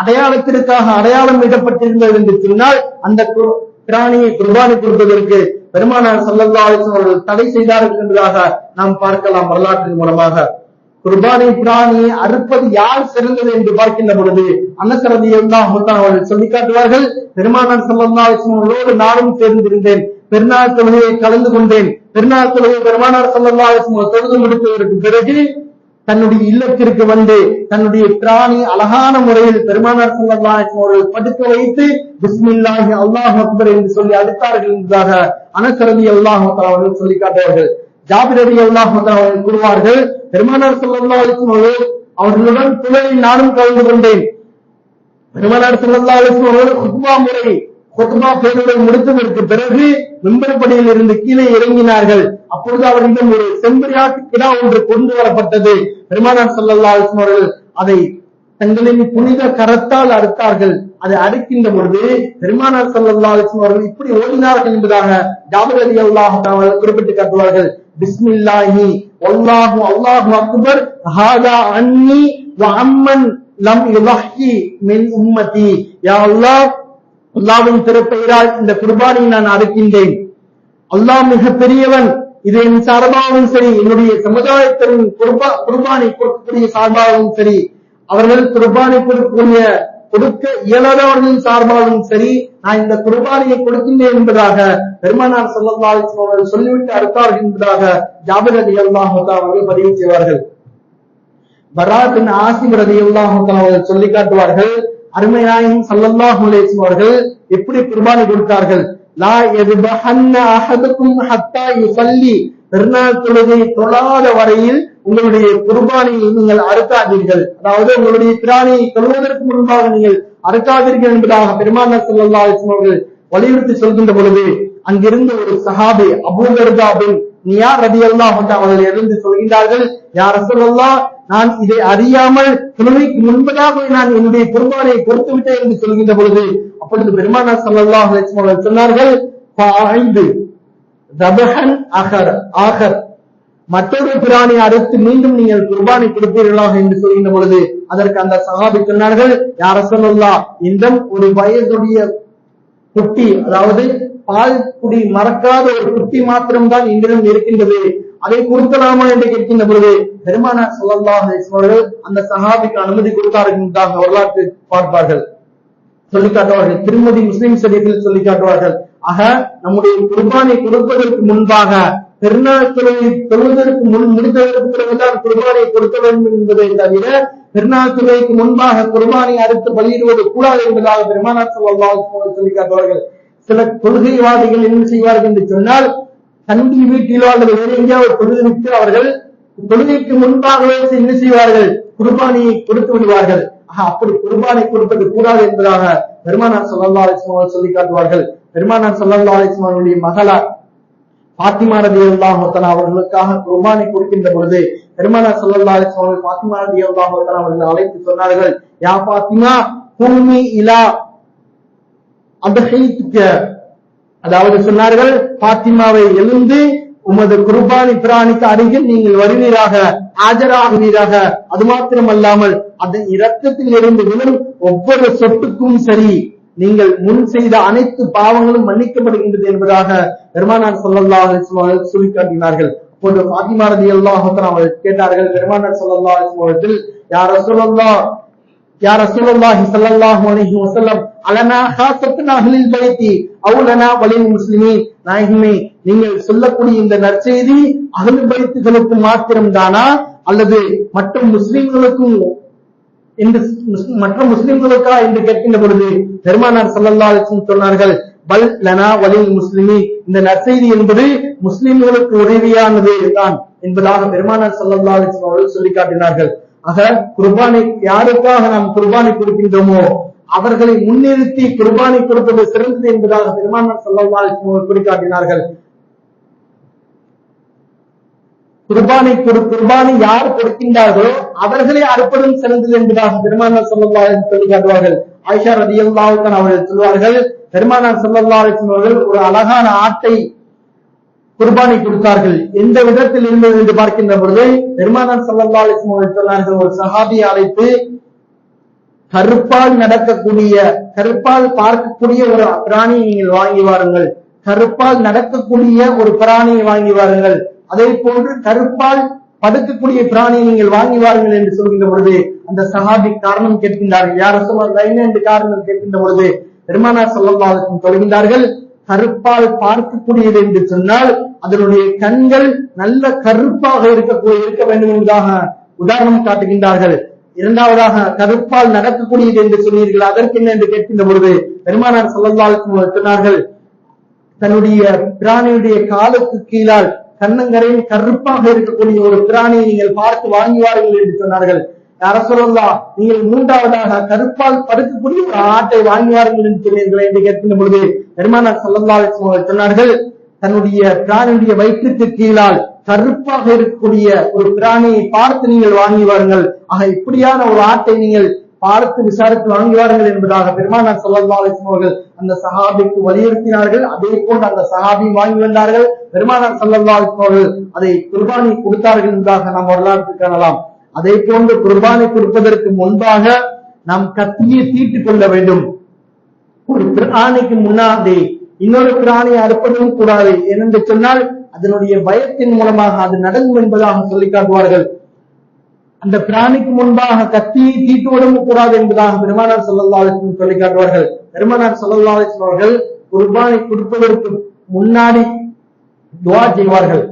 அடையாளத்திற்காக அடையாளம் இடப்பட்டிருந்தது என்று சொன்னால் அந்த பிராணியை குர்பானை கொடுப்பதற்கு பெருமானார் ஸல்லல்லாஹு அலைஹி வஸல்லம் அவர்கள் தடை செய்தார்கள் என்பதாக நாம் பார்க்கலாம் வரலாற்றின் மூலமாக. குர்பானை பிராணியை அறுப்பது யார் சிறந்தது என்று பார்க்கின்ற பொழுது அனஸ் ரலியல்லாஹு அன்ஹு அவர்கள் சொல்லி காட்டுவார்கள், பெருமானார் ஸல்லல்லாஹு அலைஹி வஸல்லம் அவர்களோடு நானும் சேர்ந்திருந்தேன், பெருநாள் தொழுகையை கலந்து கொண்டேன். பெருநாள் தொழுகை பெருமானார் ஸல்லல்லாஹு அலைஹி வஸல்லம் தொழுது முடித்ததற்கு பிறகு தன்னுடைய இல்லத்திற்கு வந்து தன்னுடைய பிராணி அழகான முறையில் பெருமானார் ஸல்லல்லாஹு அலைஹி வஸல்லம் அவர்கள் படுக்க வைத்து பிஸ்மில்லாஹி அல்லாஹு அக்பர் என்று சொல்லி அழைத்தார்கள் என்பதாக அனஸ் ரலியல்லாஹு அன்ஹு அவர்கள் சொல்லி காட்டுவார்கள். ஜாபிர் ரலியல்லாஹு அன்ஹு அவர்கள் கூறுவார்கள், பெருமானார் ஸல்லல்லாஹு அலைஹி வஸல்லம் அவர்களுடன் தொழுகையில் நானும் கலந்து கொண்டேன். பெருமானார் ஸல்லல்லாஹு அலைஹி வஸல்லம் அவர்கள் குத்பா பேருடன் முடித்ததற்கு பிறகு மிம்பர்படியில் இருந்து கீழே இறங்கினார்கள். அப்பொழுது அவரிடம் ஒரு செம்பரியாட்டு கிடா ஒன்று கொண்டு வரப்பட்டது. பெருமானார் ஸல்லல்லாஹு அலைஹி வஸல்லம் அவர்கள் அதை தங்களின் புனித கரத்தால் அறுத்தார்கள். அதை அறுக்கின்ற பொழுது பெருமானார் ஸல்லல்லாஹு அலைஹி வஸல்லம் அவர்கள் இப்படி ஓடினார்கள் என்பதாக ஜாபிர் ரலியல்லாஹு அன்ஹு அவர்கள் குறிப்பிட்டு காட்டுவார்கள், பிஸ்மில்லாஹி வல்லாஹு அல்லாஹு அக்பர் ஹாதா அன்னி வ அம்மன் லம் யுலஹி மின் உம்மதி. யா அல்லாஹ், அல்லாஹ்வின் திருப்பெயரால் இந்த குர்பானியை நான் அறுக்கின்றேன். அல்லாஹ் மிக பெரியவன், இது என் சார்பாகவும் சரி, என்னுடைய சமுதாயத்தின் குர்பானை கொடுக்கக்கூடிய சார்பாகவும் சரி, அவர்கள் குர்பானை கொடுக்க இயலாதவர்களின் சார்பாகவும் சரி, நான் இந்த குர்பானியை கொடுக்கின்றேன் என்பதாக பெருமானார் ஸல்லல்லாஹு அலைஹி வஸல்லம் அவர்கள் சொல்லிவிட்டு அறுத்தார்கள் என்பதாக ஜாபிர் ரலியல்லாஹு அன்ஹு அவர்கள் பதிவு செய்வார்கள். பரா பின் ஆசிம் ரலியல்லாஹு அன்ஹு அவர்கள் சொல்லி காட்டுவார்கள், அருமை நாயகம் ஸல்லல்லாஹு அலைஹி வஸல்லம் அவர்கள் எப்படி குர்பானி கொடுத்தார்கள். லா யذبحن احدكم حتى يصلي பெருநாள் தொழுகை தொழாத வரையில் உங்களுடைய குர்பானியை நீங்கள் அறுக்காதீர்கள், அதாவது உங்களுடைய பிராணியை தொழுவதற்கு முன்பாக நீங்கள் அறுக்காதீர்கள் என்பதாக பெருமானார் ஸல்லல்லாஹு அலைஹி வஸல்லம் அவர்கள் வலியுறுத்தி சொல்கின்ற பொழுது அங்கிருந்த ஒரு சஹாபி அபூ தர்தா பின் நியார் ரலியல்லாஹு அன்ஹு அவர்கள் எழுந்து சொல்கின்றார்கள், யா ரசூலல்லாஹ், நான் இதை அறியாமல் தொழுகைக்கு முன்பதாக நான் என்னுடைய குர்பானியை கொடுத்து விட்டேன் என்று சொல்கின்ற பொழுது அப்பொழுது பெருமானார் ஸல்லல்லாஹு அலைஹி வஸல்லம் அவர்கள் சொன்னார்கள், ஃபஅஇது தபஹன் ஆகர், மற்றொரு பிராணி அறுத்து மீண்டும் நீங்கள் குர்பானி கொடுப்பீர்களாக என்று சொல்கின்ற பொழுது அதற்கு அந்த சஹாபி சொன்னார்கள், யா ரசூலல்லாஹ், இந்த ஒரு வயதுடைய குட்டி, அதாவது பால் குடி மறக்காத ஒரு குட்டி மாத்திரம்தான் என்னிடம் இருக்கின்றது, அதை கொடுக்கலாமா என்று கேட்கின்ற பொழுது பெருமானார் ஸல்லல்லாஹு அலைஹி வஸல்லம் அவர்கள் அந்த சஹாபிக்கு அனுமதி கொடுத்தார்கள் என்பதாக வரலாற்று பார்ப்பார்கள், சொல்லி காட்டுவார்கள். திருமதி முஸ்லிம் ஷரீஃபில் சொல்லி காட்டுவார்கள். ஆக நம்முடைய குர்பானை கொடுப்பதற்கு முன்பாக பெருநாள் தொழுவதற்கு முடிந்ததற்கு பிறகுதான் குர்பானை கொடுக்க வேண்டும் என்பதை தவிர பெருநாள் தொழுகைக்கு முன்பாக குர்பானை அறுத்து பலியிடுவது கூடாது என்பதாக பெருமானார் ஸல்லல்லாஹு அலைஹி வஸல்லம் சொல்லி காட்டுவார்கள். சில தொழுகைவாதிகள் என்ன செய்வார்கள் என்று சொன்னால், தந்தி வீட்டிலோ அல்லது வேறு எங்கேயாவது தொழுகைவிட்டு அவர்கள் தொழுகைக்கு முன்பாகவே என்ன செய்வார்கள், குர்பானியை கொடுத்து விடுவார்கள். அப்படி குர்பானை கொடுப்பது கூடாது என்பதாக பெருமானார் ஸல்லல்லாஹு அலைஹி வஸல்லம் சொல்லி காட்டுவார்கள். பெருமானார் ஸல்லல்லாஹு அலைஹி வஸல்லம் அவருடைய மகளார் பாத்திமா ரலியல்லாஹு தஆலா அவர்களுக்காக குர்பானை கொடுக்கின்ற பொழுது பெருமானார் ஸல்லல்லாஹு அலைஹி வஸல்லம் பாத்திமா ரலியல்லாஹு தஆலா அவர்களை அழைத்து சொன்னார்கள், யா பாத்திமா கும்மி இலா அபஹைத்துக, அதாவது சொன்னார்கள், பாத்திமாவை எழுந்து உமது குர்பானி பிராணிக்கு அருகில் நீங்கள் வருவீராக, ஆஜராகுவீராக. அது மாத்திரமல்லாமல் அதன் இரத்தத்தில் இருந்து விழும் ஒவ்வொரு சொட்டுக்கும் சரி நீங்கள் முன் செய்த அனைத்து பாவங்களும் மன்னிக்கப்படுகின்றது என்பதாக பெருமானார் ஸல்லல்லாஹு அலைஹி வஸல்லம் சொல்லி காட்டினார்கள். அப்போது பாத்திமா ரலியல்லாஹு தஆலா அவர்கள் கேட்டார்கள், பெருமானார் ஸல்லல்லாஹு அலைஹி வஸல்லம் அவர்கள், யா ரசூலுல்லாஹி ஸல்லல்லாஹு அலைஹி வஸல்லம், அலனா ஹாஸத்துன் அஹ்லில் பைத்தி அவ் லனா வலில் முஸ்லிமீன், நாயகமே, நீங்கள் சொல்லக்கூடிய இந்த நற்செய்தி அஹ்லுல் பைத்துகளுக்கு மாத்திரம் தானா அல்லது மற்ற முஸ்லிம்களுக்கா என்று கேட்கின்ற பொழுது பெருமானார் ஸல்லல்லாஹு அலைஹி வஸல்லம் சொன்னார்கள், பல் லனா வலில் முஸ்லிமீன், இந்த நற்செய்தி என்பது முஸ்லிம்களுக்கு உதவியானது தான் என்பதாக பெருமானார் ஸல்லல்லாஹு அலைஹி வஸல்லம் அவர்கள் சொல்லி காட்டினார்கள். ஆக குர்பானை யாருக்காக நாம் குர்பானை கொடுக்கின்றோமோ அவர்களை முன்னிறுத்தி குர்பானை கொடுப்பது சிறந்தது என்பதாக பெருமானார் ஸல்லல்லாஹு அலைஹி வஸல்லம் குறிக்காட்டினார்கள். குர்பானை யார் கொடுக்கின்றார்களோ அவர்களே அறுப்பதும் சிறந்தது என்பதாக பெருமானார் ஸல்லல்லாஹு அலைஹி வஸல்லம் சொல்லி காட்டுவார்கள். ஆயிஷா ரலியல்லாஹு அன்ஹா அவர்கள் சொல்வார்கள், பெருமானார் ஸல்லல்லாஹு அலைஹி வஸல்லம் அவர்கள் ஒரு அழகான ஆட்டை குர்பானை கொடுத்தார்கள். எந்த விதத்தில் இருந்தது என்று பார்க்கின்ற பொழுது பெருமானார் ஸல்லல்லாஹு அலைஹி வஸல்லம் அவர்கள் சொன்னார்கள், ஒரு சஹாபியை அழைத்து கருப்பால் பார்க்கக்கூடிய ஒரு பிராணியை நீங்கள் வாங்கி வாருங்கள், கருப்பால் நடக்கக்கூடிய ஒரு பிராணியை வாங்கி வாருங்கள், அதே போன்று கருப்பால் படுக்கக்கூடிய பிராணியை நீங்கள் வாங்கி வாருங்கள் என்று சொல்கின்ற பொழுது அந்த சஹாபி காரணம் கேட்கின்றார்கள். யார் ரசூலுல்லாஹ் என்ன என்று காரணம் கேட்கின்ற பொழுது பெருமானார் ஸல்லல்லாஹு அலைஹி வஸல்லம் சொல்கின்றார்கள், கருப்பால் பார்க்கக்கூடியது என்று சொன்னால் அதனுடைய கண்கள் நல்ல கருப்பாக இருக்க வேண்டும் என்பதாக உதாரணம் காட்டுகின்றார்கள். இரண்டாவதாக கருப்பால் நடக்கக்கூடியது என்று சொன்னீர்கள், அதற்கு என்ன என்று கேட்கின்ற பொழுது பெருமானார் ஸல்லல்லாஹு அலைஹி வஸல்லம் சொன்னார்கள், தன்னுடைய பிராணியுடைய காலுக்கு கீழால் கண்ணங்கரையில் கருப்பாக இருக்கக்கூடிய ஒரு பிராணியை நீங்கள் பார்த்து வாங்கி வாருங்கள் என்று சொன்னார்கள். யா ரசூலல்லாஹ், நீங்கள் மூன்றாவதாக கருப்பால் படுக்கக்கூடிய ஒரு ஆட்டை வாங்கி வாருங்கள் என்று சொன்னீர்கள் என்று கேட்கின்ற பொழுது பெருமானார் ஸல்லல்லாஹு அலைஹி வஸல்லம் சொன்னார்கள், தன்னுடைய பிராணியுடைய வயிற்றுக்கு கீழால் கருப்பாக இருக்கக்கூடிய ஒரு பிராணியை பார்த்து நீங்கள் வாங்கி வாருங்கள். ஆக இப்படியான ஒரு ஆட்டை நீங்கள் பார்த்து விசாரித்து வாங்கி வாருங்கள் என்பதாக பெருமானார் ஸல்லல்லாஹு அலைஹி வஸல்லம் அவர்கள் அந்த சஹாபிக்கு வலியுறுத்தினார்கள். அதே போன்று அந்த சஹாபி வாங்கி வந்தார்கள். பெருமானார் ஸல்லல்லாஹு அலைஹி வஸல்லம் அவர்கள் அதை குர்பானி கொடுத்தார்கள் என்பதாக நாம் வரலாற்று காணலாம். அதே போன்று குர்பானி கொடுப்பதற்கு முன்பாக நாம் கத்தியை தீட்டிக் கொள்ள வேண்டும். ஒரு பிராணிக்கு முன்னாடி இன்னொரு பிராணியை அறுப்பதும் கூடாது. ஏனென்று சொன்னால் அதனுடைய பயத்தின் மூலமாக அது நடக்கும் என்பதாக சொல்லி காட்டுவார்கள். அந்த பிராணிக்கு முன்பாக கத்தியை தீட்டுவதும் கூடாது என்பதாக பெருமானார் ஸல்லல்லாஹு அலைஹி வஸல்லம் சொல்லி காட்டுவார்கள். பெருமானார் ஸல்லல்லாஹு அலைஹி வஸல்லம் அவர்கள் குர்பானை கொடுப்பதற்கு முன்னாடி துஆ செய்வார்கள்.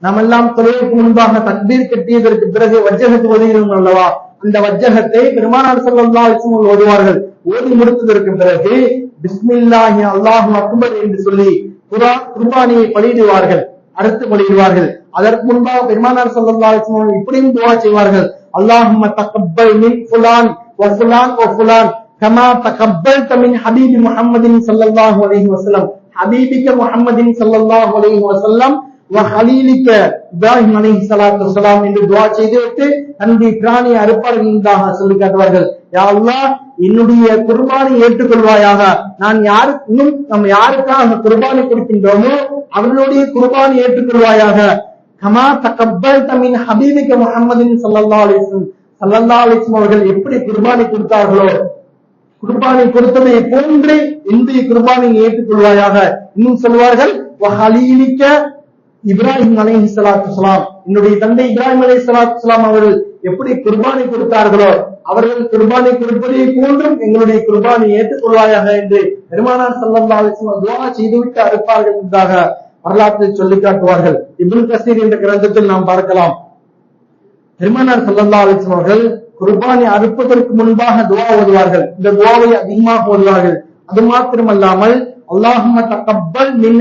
நாம் எல்லாம் தொழுகைக்கு முன்பாக தக்பீர் கட்டியதற்கு பிறகு வஜ்ஜகத்து ஓதுகிறோம் அல்லவா, அந்த வஜ்ஜகத்தை பெருமானார் ஸல்லல்லாஹு அலைஹி வஸல்லம் ஓதுவார்கள். ஓதி முடித்ததற்கு பிறகு பிஸ்மில்லாஹி அல்லாஹு அக்பர் என்று சொல்லி குர்பானியை பலியிடுவார்கள், அறுத்து பலியிடுவார்கள். அதற்கு முன்பாக பெருமானார் ஸல்லல்லாஹு அலைஹி வஸல்லம் இப்படியும் துஆ செய்வார்கள், அல்லாஹும்ம தக்கப்பல் மின் ஃபுலான் வ ஃபுலான் வ ஃபுலான் கமா தக்கப்பல்த மின் ஹபீபி முஹம்மதின் ஸல்லல்லாஹு அலைஹி வஸல்லம், ஹபீபிக முஹம்மதின் ஸல்லல்லாஹு அலைஹி வஸல்லம் வ ஹலீலிக இப்ராஹிம் அலைஹிஸ்ஸலாத்து வஸலாம் என்று துஆ செய்துவிட்டு தன்னுடைய பிராணியை அறுப்பார்கள் என்பதாக சொல்லி காட்டுவார்கள். யா அல்லாஹ், என்னுடைய குர்பானை ஏற்றுக்கொள்வாயாக. நாம் யாருக்காக குர்பானை கொடுக்கின்றோமோ அவர்களுடைய குர்பானை ஏற்றுக்கொள்வாயாக. கமா தக்கப்பல்த மின் ஹபீபிக முஹம்மதின் ஸல்லல்லாஹு அலைஹி வஸல்லம் அவர்கள் எப்படி குர்பானை கொடுத்தார்களோ, குர்பானை கொடுத்ததை போன்று என்னுடைய குர்பானை ஏற்றுக்கொள்வாயாக. இன்னும் சொல்வார்கள், வஹலீலிக இப்ராஹிம் அலைஹிஸ்ஸலாத்து வஸலாம், என்னுடைய தந்தை இப்ராஹிம் அலைஹிஸ்ஸலாத்து வஸலாம் அவர்கள் எப்படி குர்பானை கொடுத்தார்களோ அவர்கள் குர்பானை கொடுப்பதை போன்றும் எங்களுடைய குர்பானை ஏற்றுக்கொள்வாயாக என்று பெருமானார் ஸல்லல்லாஹு அலைஹி வஸல்லம் துஆ செய்துவிட்டு அறுப்பார்கள் என்பதாக வரலாற்றில் சொல்லி காட்டுவார்கள். இப்னு கஸீர் என்ற கிரந்தத்தில் நாம் பார்க்கலாம், பெருமானார் ஸல்லல்லாஹு அலைஹி வஸல்லம் அவர்கள் குர்பானை அறுப்பதற்கு முன்பாக துஆ ஓதுவார்கள். இந்த துஆவை அதிகமாக ஓதுவார்கள். அது மாத்திரமல்லாமல் அல்லாஹும்ம தக்கப்பல் மின்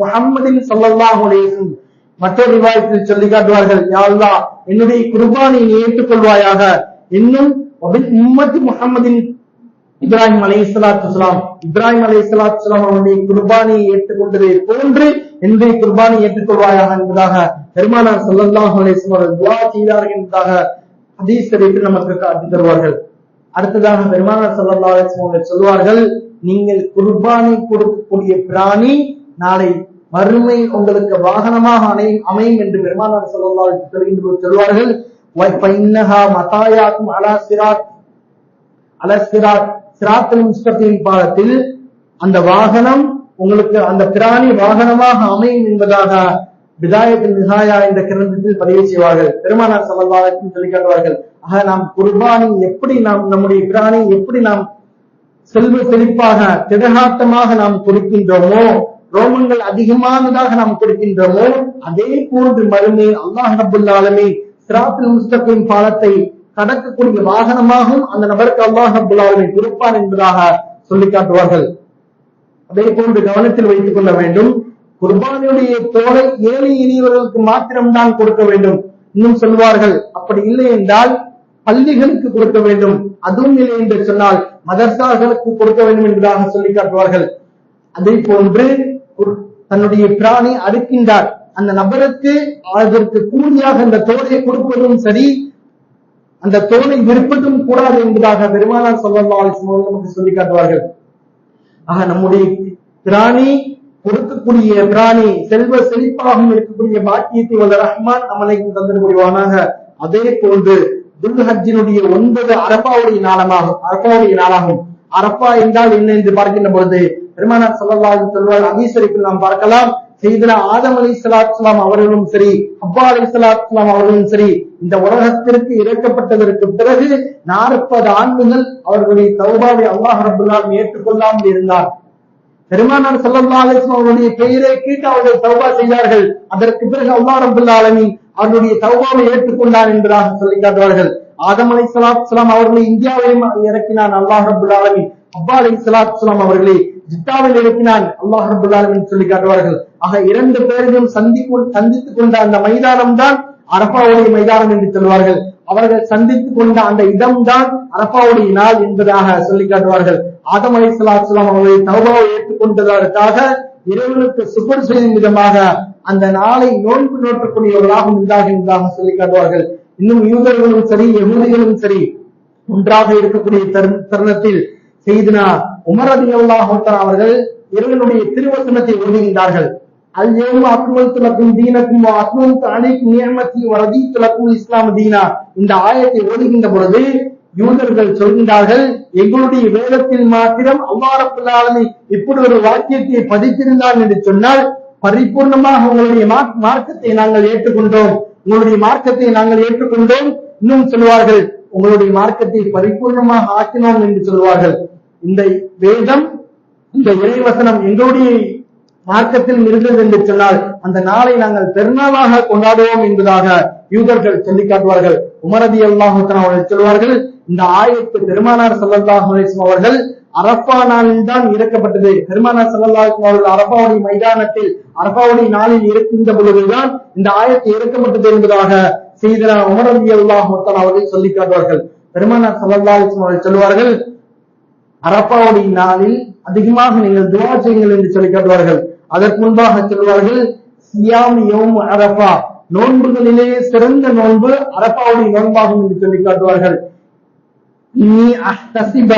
முஹம்மதின் ஸல்லல்லாஹு அலைஹி வஸல்லம் மற்றொரு ரிவாயத்தில் சொல்லி காட்டுவார்கள், யா அல்லாஹ், என்னுடைய குர்பானை நீ ஏற்றுக்கொள்வாயாக. இன்னும் உம்மத்தி முஹம்மதின் இப்ராஹிம் அலைஹிஸ்ஸலாத்து வஸலாம், இப்ராஹிம் அலைஹிஸ்ஸலாத்து வஸலாம் அவருடைய குர்பானியை ஏற்றுக்கொண்டதை போன்று என்னுடைய குர்பானை ஏற்றுக்கொள்வாயாக என்பதாக பெருமானார் ஸல்லல்லாஹு அலைஹி வஸல்லம் துஆ செய்தார்கள் என்பதாக ஹதீஸ் ஷரீஃபில் நமக்கு காட்டி தருவார்கள். அடுத்ததாக பெருமானார் ஸல்லல்லாஹு அலைஹி வஸல்லம் சொல்வார்கள், நீங்கள் குர்பானை கொடுக்கக்கூடிய பிராணி நாளை மறுமை உங்களுக்கு வாகனமாக அமையும் என்று பெருமானார் ஸல்லல்லாஹு அலைஹி வஸல்லம் சொல்வார்கள். வைன்னஹா மதாயாக்கும் அலா சிராத் சிராத்துல் முஸ்தகீம் பாலத்தில் அந்த வாகனம் உங்களுக்கு, அந்த பிராணி வாகனமாக அமையும் என்பதாக பிதாயத்துல் நிஹாயா என்ற கிரந்தத்தில் பதிவு செய்வார்கள். பெருமானார் ஸல்லல்லாஹு அலைஹி வஸல்லம் சொல்லி காட்டுவார்கள், ஆக நாம் குர்பானி எப்படி நம்முடைய பிராணி எப்படி நாம் செல்வ செழிப்பாக திடகாட்டமாக நாம் கொடுக்கின்றோமோ, ரோமங்கள் அதிகமானதாக நாம் கொடுக்கின்றோமோ, அதே போன்று மறுமை அல்லாஹ் ரப்பல் ஆலமீன் சிராத்துல் முஸ்தகீம் பாலத்தை கடக்கக்கூடிய வாகனமாகவும் அந்த நபருக்கு அல்லாஹ் ரப்பல் ஆலமீன் கொடுப்பார் என்பதாக சொல்லி காட்டுவார்கள். அதே போன்று கவனத்தில் வைத்துக் கொள்ள வேண்டும், குர்பானியுடைய தோலை ஏழை எளியவர்களுக்கு மாத்திரம்தான் கொடுக்க வேண்டும். இன்னும் சொல்வார்கள், அப்படி இல்லை என்றால் பள்ளிகளுக்கு கொடுக்க வேண்டும், அதுவும் இல்லை என்று சொன்னால் மதர்சாக்களுக்கு கொடுக்க வேண்டும் என்பதாக சொல்லி காட்டுவார்கள். அதே போன்று தன்னுடைய பிராணி அறுக்கின்றார், அந்த நபருக்கு அதற்கு கூலியாக அந்த தோலை கொடுப்பதும் சரி, அந்த தோலை விற்பதும் கூடாது என்பதாக பெருமானார் ஸல்லல்லாஹு அலைஹி வஸல்லம் நமக்கு சொல்லி காட்டுவார்கள். ஆக நம்முடைய பிராணி கொடுக்கக்கூடிய பிராணி செல்வ செழிப்பாகவும் இருக்கக்கூடிய பாக்கியத்தை வல்ல ரஹ்மான் நம்மளுக்கு தந்து புரிவானாக. அதே போன்று துல்ஹஜ்ஜினுடைய 9 அரஃபாவுடைய நாளாகும். அரஃபா என்றால் என்ன என்று பார்க்கின்ற பொழுது பெருமானார் ஸல்லல்லாஹு அலைஹி வஸல்லம் ஹதீஸ் ஷரீஃபில் நாம் பார்க்கலாம், சையதுனா ஆதம் அலைஹிஸ்ஸலாத்து வஸலாம் அவர்களும் சரி, ஹவ்வா அலைஹிஸ்ஸலாத்து வஸலாம் அவர்களும் சரி, இந்த உலகத்திற்கு இறக்கப்பட்டதற்கு பிறகு 40 ஆண்டுகள் அவர்களுடைய தௌபாவை அல்லாஹ் ரப்பல் ஆலமீன் ஏற்றுக்கொள்ளாமல் இருந்தார். பெருமானார் ஸல்லல்லாஹு அலைஹி வஸல்லம் அவருடைய பெயரை கேட்டு அவர்கள் தௌபா செய்தார்கள். அதற்கு பிறகு அல்லாஹ் ரப்பல் ஆலமீன் அவருடைய தௌபாவை ஏற்றுக்கொண்டார் என்பதாக சொல்லி காட்டுவார்கள். ஆதம் அலைஹிஸ்ஸலாத்து வஸலாம் அவர்களை இந்தியாவில் இறக்கினான் அல்லாஹ் ரப்பல் ஆலமீன். ஹவ்வா அலைஹிஸ்ஸலாத்து வஸலாம் அவர்களை ஜித்தாவில் இறக்கினான் அல்லாஹ் ரப்பல் ஆலமீன் சொல்லி காட்டுவார்கள். ஆக 2 பேரையும் சந்தித்துக் கொண்ட அந்த மைதானம் தான் அரஃபாவுடைய மைதானம் என்று சொல்வார்கள். அவர்கள் சந்தித்துக் கொண்ட அந்த இடம்தான் அரஃபாவுடைய நாள் என்பதாக சொல்லி காட்டுவார்கள். ஆதம் அலைஹிஸ்ஸலாத்து வஸலாம் அவர்களை தௌபாவை ஏற்றுக்கொண்டதற்காக இறைவனுக்கு சுக்ர் செய்யும் விதமாக அந்த நாளை நோன்பு நோற்றக்கூடியவர்களாக இருந்தார்கள் என்பதாக சொல்லி காட்டுவார்கள். இன்னும் யூதர்களும் சரி யகூதிகளும் சரி ஒன்றாக இருக்கக்கூடிய தருணத்தில் செய்தினா உமர் ரலியல்லாஹு தஆலா அவர்கள் இறைவனுடைய திருவசனத்தை ஓதுகின்றார்கள். அல் யௌம அக்மல்து லக்கும் தீனக்கும் வ அத்மம்து அலைக்கும் நிஅமதி வ ரதீது லக்கும் இஸ்லாம் தீனா, இந்த ஆயத்தை ஓதுகின்ற பொழுது யூதர்கள் சொல்கின்றார்கள், எங்களுடைய வேதத்தில் மாத்திரம் அல்லாஹ் ரப்பல் ஆலமீன் இப்படி ஒரு வாக்கியத்தை பதித்திருந்தார் என்று சொன்னால் பரிபூர்ணமாக உங்களுடைய மார்க்கத்தை நாங்கள் ஏற்றுக்கொண்டோம், உங்களுடைய மார்க்கத்தை நாங்கள் ஏற்றுக்கொண்டோம். இன்னும் சொல்வார்கள், உங்களுடைய மார்க்கத்தை பரிபூர்ணமாக ஆக்கினோம் என்று சொல்வார்கள். இந்த வேதம், இந்த இறைவசனம் எங்களுடைய மார்க்கத்தில் இருந்தது என்று சொன்னால் அந்த நாளை நாங்கள் பெருநாளாக கொண்டாடுவோம் என்பதாக யூதர்கள் சொல்லி காட்டுவார்கள். உமர் ரலியல்லாஹு தஆலா அவர்கள் சொல்வார்கள், இந்த ஆயத்து பெருமானார் ஸல்லல்லாஹு அலைஹி வஸல்லம் அவர்கள் அரஃபா நாளில் தான் இறக்கப்பட்டது. பெருமானார் ஸல்லல்லாஹு அலைஹி வஸல்லம் அவர்கள் அரஃபாவுடைய மைதானத்தில் அரஃபாவுடைய நாளில் இருக்கின்ற பொழுதுதான் இந்த ஆயத்து இறக்கப்பட்டது என்பதாக செய்தனா உமர் ரலியல்லாஹு தஆலா அவர்கள் சொல்லி காட்டுவார்கள். பெருமானார் ஸல்லல்லாஹு அலைஹி வஸல்லம் அவர்கள் சொல்வார்கள், அரஃபாவுடைய நாளில் அதிகமாக நீங்கள் துஆ செய்யுங்கள் என்று சொல்லி காட்டுவார்கள். அதற்கு முன்பாக சொல்வார்கள், சியாம் யௌம் அரஃபா, நோன்புகளிலே சிறந்த நோன்பு அரஃபாவுடைய நோன்பாகும் என்று சொல்லி காட்டுவார்கள். இன்னி அஹ்தஸிப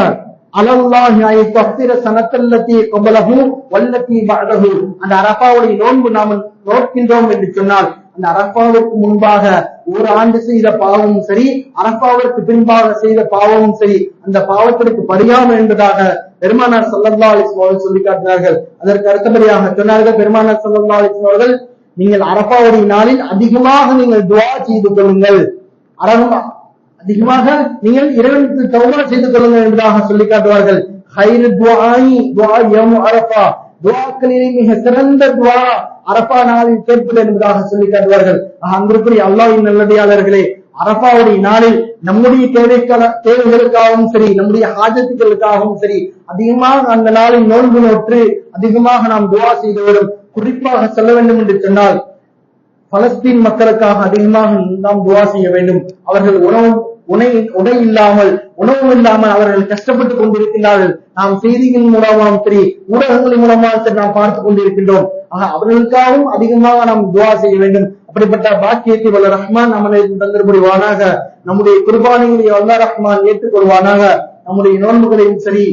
அலல்லாஹி ஐ தஃபிர ஸனத்தல்லதி கபலஹு வல்லதி பஅதஹு. அந்த அரஃபாவுடைய நோன்பு நாம் நோக்கின்றோம் என்று சொன்னால் அந்த அரஃபாவுக்கு முன்பாக ஒரு ஆண்டு செய்த பாவமும் சரி, அரஃபாவிற்கு பின்பாக செய்த பாவமும் சரி, அந்த பாவத்திற்கு பரிகாரம் என்பதாக பெருமானார் ஸல்லல்லாஹு அலைஹி வஸல்லம் சொல்லி காட்டினார்கள். அதற்கு அடுத்தபடியாக சொன்னார்கள் பெருமானார் ஸல்லல்லாஹு அலைஹி வஸல்லம் அவர்கள், நீங்கள் அரஃபாவுடைய நாளில் அதிகமாக நீங்கள் துஆ செய்து கொள்ளுங்கள், அதிகமாக நீங்கள் இறைவனுக்கு தௌபா செய்து கொள்ளுங்கள் என்பதாக சொல்லி காட்டுவார்கள். ஹைரு துஆஇ துஆ யௌம் அரஃபா, துஆக்களிலே மிக சிறந்த துஆ அரஃபா நாளில் கேட்பது என்பதாக சொல்லி காட்டுவார்கள். அன்பிற்குரிய அல்லாஹ்வின் நல்லடியாளர்களே, அரஃபாவுடைய நாளில் நம்முடைய தேவைகளுக்காகவும் சரி, நம்முடைய ஹாஜத்துகளுக்காகவும் சரி, அதிகமாக அந்த நாளில் நோன்பு நோற்று அதிகமாக நாம் துஆ செய்து வரும். குறிப்பாக சொல்ல வேண்டும் என்று சொன்னால், பலஸ்தீன் மக்களுக்காக அதிகமாக நாம் துஆ செய்ய வேண்டும். அவர்கள் உடை இல்லாமல் உணவு இல்லாமல் அவர்கள் கஷ்டப்பட்டுக் கொண்டிருக்கிறார்கள். நாம் செய்திகளின் மூலமாகவும் சரி, ஊடகங்களின் மூலமாக சரி நாம் பார்த்துக் கொண்டிருக்கின்றோம். அவர்களுக்காகவும் அதிகமாக நாம் துஆ செய்ய வேண்டும். அப்படிப்பட்ட பாக்கியத்தை வல்ல ரஹ்மான் நம்மளை தந்தர் புரிவானாக. நம்முடைய குர்பானிகளை அல்லாஹ் ரஹ்மான் ஏற்றுக்கொள்வானாக. நம்முடைய நோன்புகளையும் சரி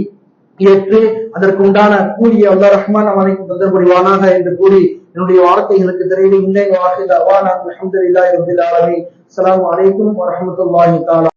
ஏற்று அதற்கு உண்டான கூலிய அல்லாஹ் ரஹ்மான் நம்மளை தந்தர் புரிவானாக என்று கூறி என்னுடைய வார்த்தைகளுக்கு தெரிவிக்கின்றேன். அல்ஹம்துலில்லாஹி ரப்பில் ஆலமீன். அஸ்ஸலாமு அலைக்கும் வரஹ்மத்துல்லாஹி தஆலா.